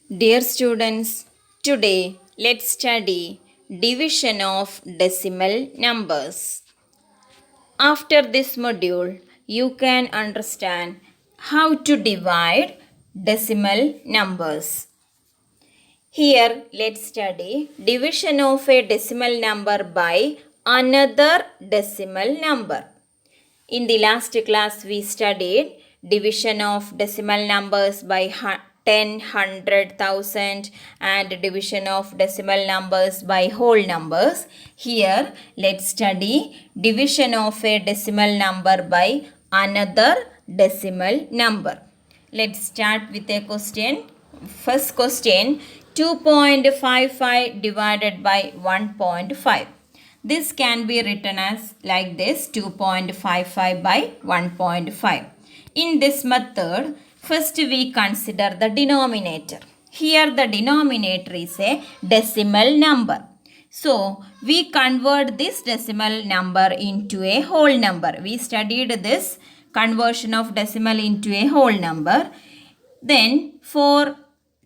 Dear students, today let's study division of decimal numbers. After this module, you can understand how to divide decimal numbers. Here, let's study division of a decimal number by another decimal number. In the last class, we studied division of decimal numbers by 10, 100, 1000 and division of decimal numbers by whole numbers. Here, let's study division of a decimal number by another decimal number. Let's start with a question. First question, 2.55 divided by 1.5. This can be written as like this, 2.55 by 1.5. In this method, first we consider the denominator. Here the denominator is a decimal number. So, we convert this decimal number into a whole number. We studied this conversion of decimal into a whole number. Then, for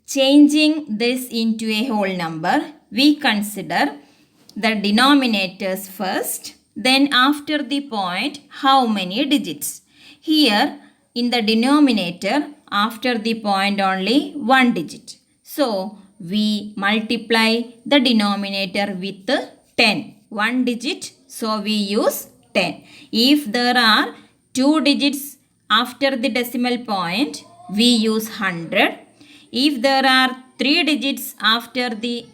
changing this into a whole number, we consider the denominators first, then after the point, how many digits. Here, in the denominator, after the point only one digit. So, we multiply the denominator with 10. One digit, so we use 10. If there are two digits after the decimal point, we use 100. If there are three digits after the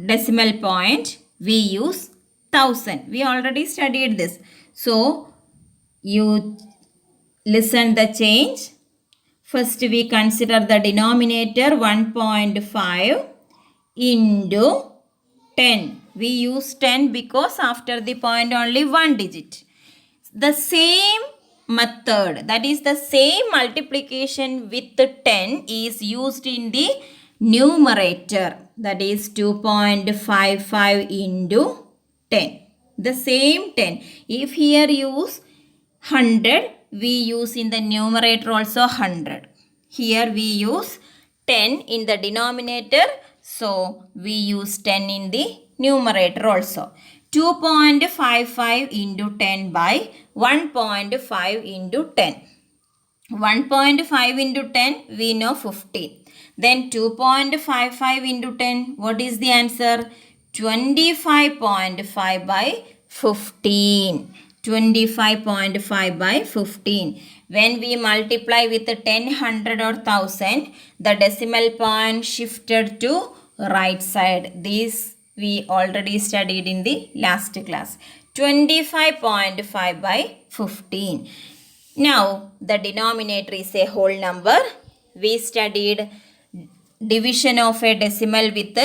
decimal point, we use 1000. We already studied this. So, you listen the change. First, we consider the denominator 1.5 into 10. We use 10 because after the point only one digit. The same method, that is the same multiplication with 10 is used in the numerator, that is 2.55 into 10. The same 10. If here use 100, we use in the numerator also 100. Here we use 10 in the denominator, so we use 10 in the numerator also. 2.55 into 10 by 1.5 into 10. 1.5 into 10, we know 15. Then 2.55 into 10, what is the answer? 25.5 by 15. 25.5 by 15. When we multiply with 10, 100 or 1000, the decimal point shifted to right side. This we already studied in the last class. 25.5 by 15. Now, the denominator is a whole number. We studied division of a decimal with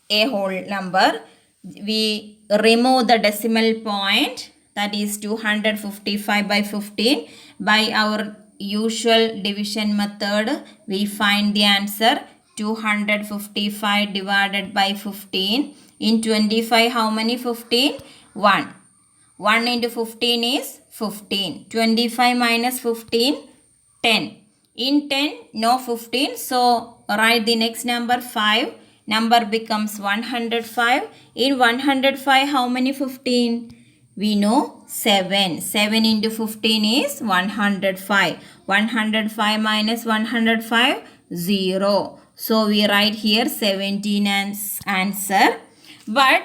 a whole number. We remove the decimal point, that is 255 by 15. By our usual division method, we find the answer 255 divided by 15. In 25, how many 15? 1. 1 into 15 is 15. 25 minus 15, 10. In 10, no 15. So, write the next number 5. Number becomes 105. In 105, how many 15? We know 7. 7 into 15 is 105. 105 minus 105, 0. So, we write here 17 as answer. But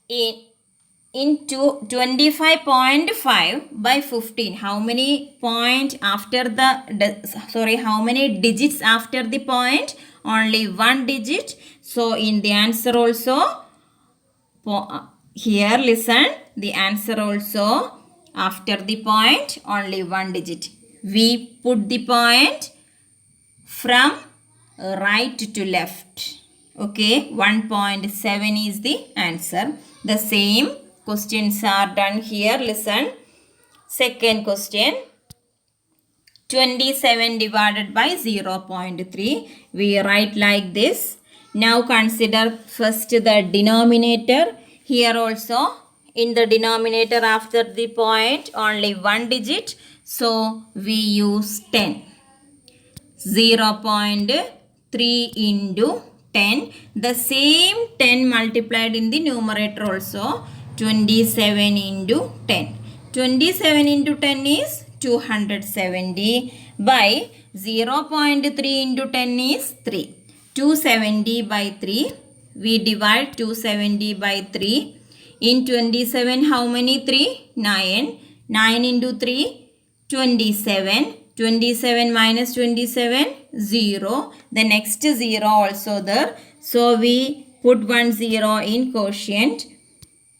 into 25.5 by 15, how many point after the how many digits after the point? Only one digit. So in the answer also, here listen, the answer also after the point only one digit. We put the point from right to left. Okay, 1.7 is the answer. The same questions are done here. Listen. Second question. 27 divided by 0.3. We write like this. Now consider first the denominator. Here also in the denominator after the point only one digit. So we use 10. 0.3 3 into 10. The same 10 multiplied in the numerator also. 27 into 10. 27 into 10 is 270 by 0.3 into 10 is 3. 270 by 3. We divide 270 by 3. In 27, how many 3? 9. 9 into 3, 27. 27 minus 27, 0. The next 0 also there. So we put 1 0 in quotient.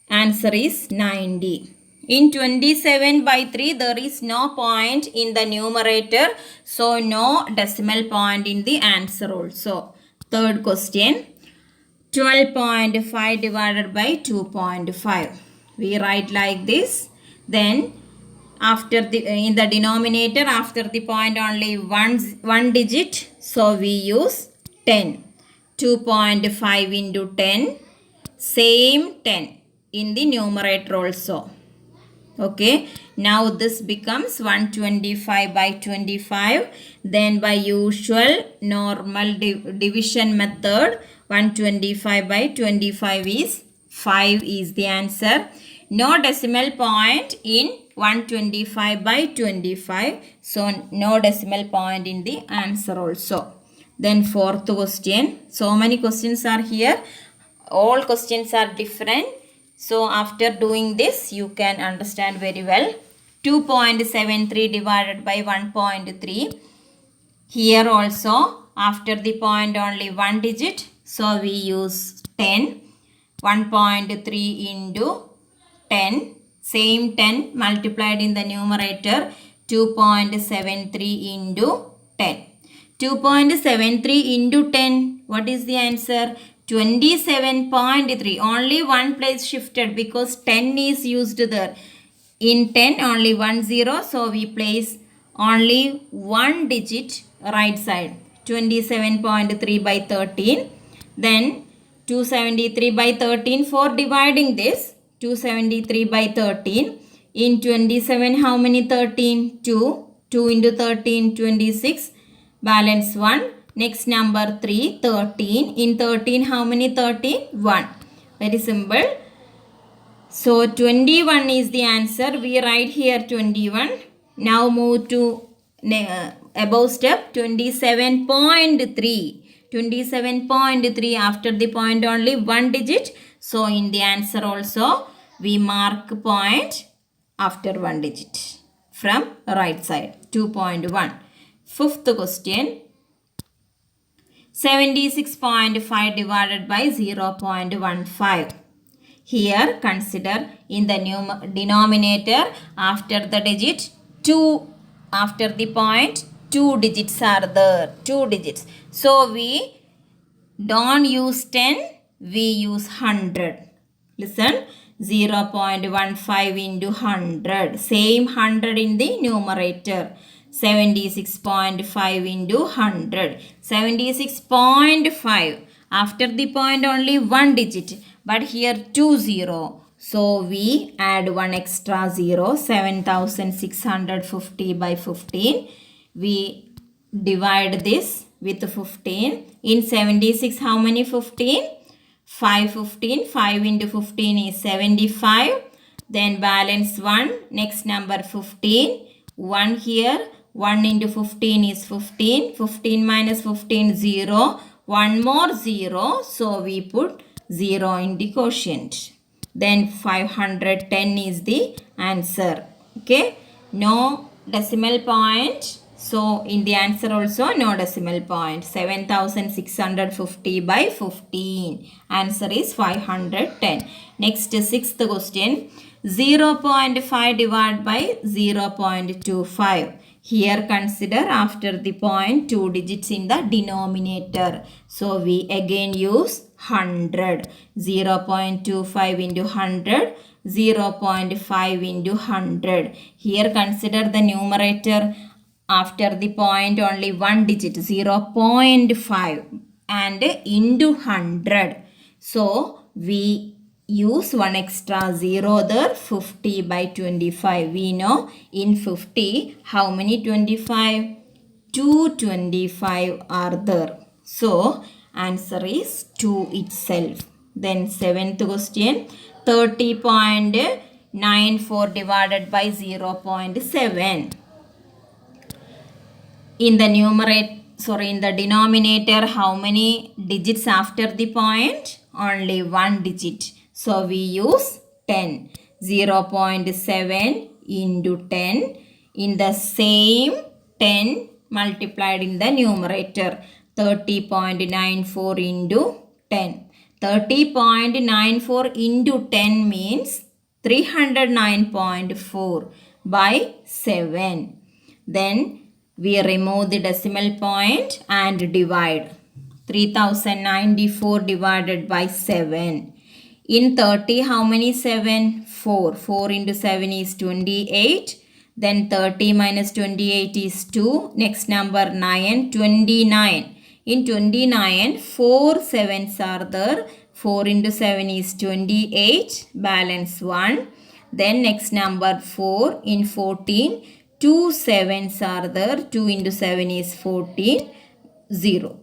Answer is 90. In 27 by 3, there is no point in the numerator. So no decimal point in the answer also. Third question. 12.5 divided by 2.5. We write like this. Then after in the denominator, after the point only one digit. So we use 10. 2.5 into 10. Same 10 in the numerator also. Okay, now this becomes 125 by 25. Then by usual normal division method, 125 by 25 is 5 is the answer. No decimal point in 125 by 25. So no decimal point in the answer also. Then fourth question. So many questions are here. All questions are different. So after doing this, you can understand very well. 2.73 divided by 1.3. Here also, after the point only one digit. So we use 10. 1.3 into 10. Same 10 multiplied in the numerator. 2.73 into 10. 2.73 into 10. What is the answer? 27.3. Only one place shifted because 10 is used there. In 10 only 1 0. So we place only one digit right side. 27.3 by 13. Then 273 by 13 for dividing this. 273 by 13. In 27 how many 13? 2. 2 into 13 26. Balance 1. Next number 3, 13. In 13, how many 13? 1. Very simple. So 21 is the answer. We write here 21. Now move to above step 27.3. 27.3 after the point only one digit. So in the answer also we mark point after one digit from right side 2.1. Fifth question. 76.5 divided by 0.15. Here consider in the denominator after the digit 2, after the point 2 digits are there, 2 digits. So we don't use 10, we use 100. Listen, 0.15 into 100. Same 100 in the numerator. 76.5 into 100. 76.5. After the point only one digit. But here 2 0. So we add one extra 0. 7650 by 15. We divide this with 15. In 76 how many 15? 5 15. 5 into 15 is 75. Then balance 1. Next number 15. 1 here. 1 into 15 is 15. 15 minus 15, 0. One more 0. So we put 0 in the quotient. Then 510 is the answer. Okay. No decimal point. So in the answer also no decimal point. 7650 by 15. Answer is 510. Next sixth question. 0.5 divided by 0.25. Here consider after the point 2 digits in the denominator. So we again use 100. 0.25 into 100. 0.5 into 100. Here consider the numerator after the point only one digit 0.5 and into 100. So we use one extra 0 there. 50 by 25. We know in 50 how many 25? 225 are there. So answer is 2 itself. Then 7th question, 30.94 divided by 0.7. In the denominator, how many digits after the point? Only one digit. So we use 10. 0.7 into 10. In the same 10 multiplied in the numerator. 30.94 into 10. 30.94 into 10 means 309.4 by 7. Then we remove the decimal point and divide. 3094 divided by 7. In 30, how many 7? 4. 4 into 7 is 28. Then 30 minus 28 is 2. Next number 9, 29. In 29, 4 sevens are there. 4 into 7 is 28. Balance 1. Then next number 4. In 14, 2 sevens are there. 2 into 7 is 14. 0.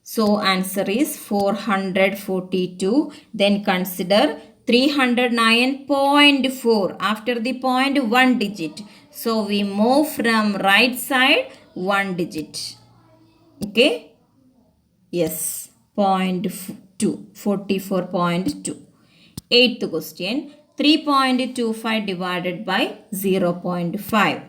So answer is 442. Then consider 309.4. After the point, 1 digit. So we move from right side 1 digit. Okay. Yes. 0.2. 44.2. 8th question. 3.25 divided by 0.5.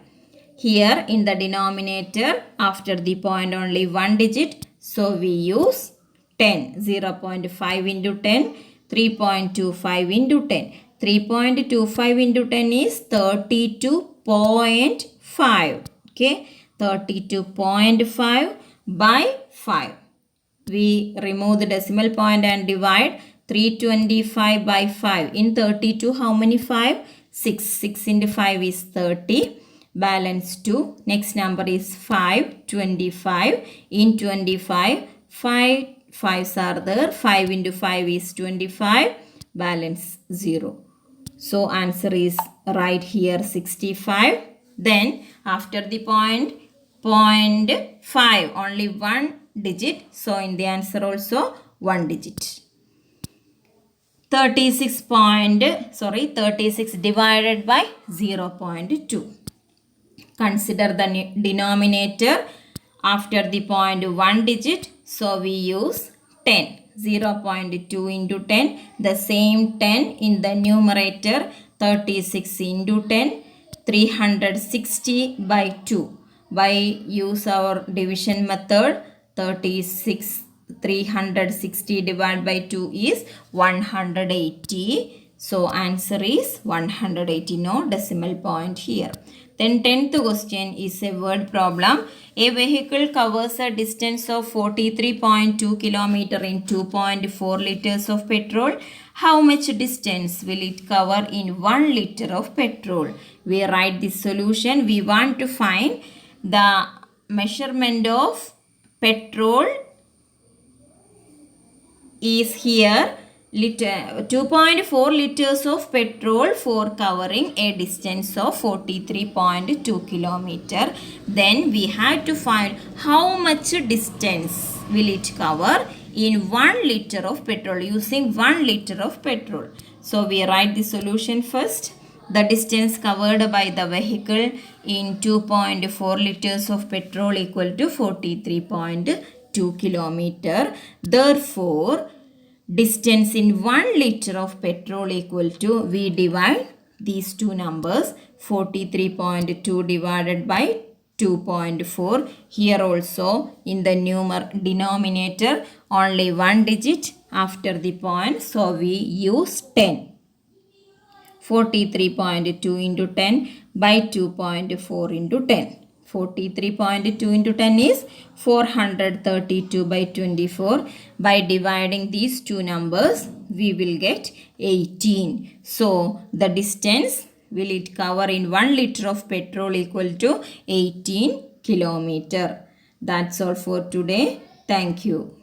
Here in the denominator, after the point only 1 digit. So we use 10. 0.5 into 10. 3.25 into 10. 3.25 into 10 is 32.5. Okay. 32.5 by 5. We remove the decimal point and divide. 325 by 5. In 32, how many 5? 6. 6 into 5 is 30. Balance 2. Next number is 5. 25. In 25, 5 5s are there. 5 into 5 is 25. Balance 0. So answer is right here 65. Then after the point 0.5, only 1 digit. So in the answer also 1 digit. 36 divided by 0.2. Consider the denominator after the point 1 digit. So we use 10. 0.2 into 10. The same 10 in the numerator. 36 into 10. 360 by 2. By use our division method, 360 divided by 2 is 180. So answer is 180. No decimal point here. Then 10th question is a word problem. A vehicle covers a distance of 43.2 km in 2.4 liters of petrol. How much distance will it cover in 1 liter of petrol? We write the solution. We want to find the measurement of petrol is here. 2.4 liters of petrol for covering a distance of 43.2 km. Then we have to find how much distance will it cover in 1 liter of petrol, using 1 liter of petrol. So we write the solution first. The distance covered by the vehicle in 2.4 liters of petrol equal to 43.2 km. Therefore, distance in 1 liter of petrol equal to, we divide these two numbers, 43.2 divided by 2.4. Here also in the denominator only 1 digit after the point. So we use 10. 43.2 into 10 by 2.4 into 10. 43.2 into 10 is 432 by 24. By dividing these two numbers, we will get 18. So the distance will it cover in 1 liter of petrol equal to 18 kilometer. That's all for today. Thank you.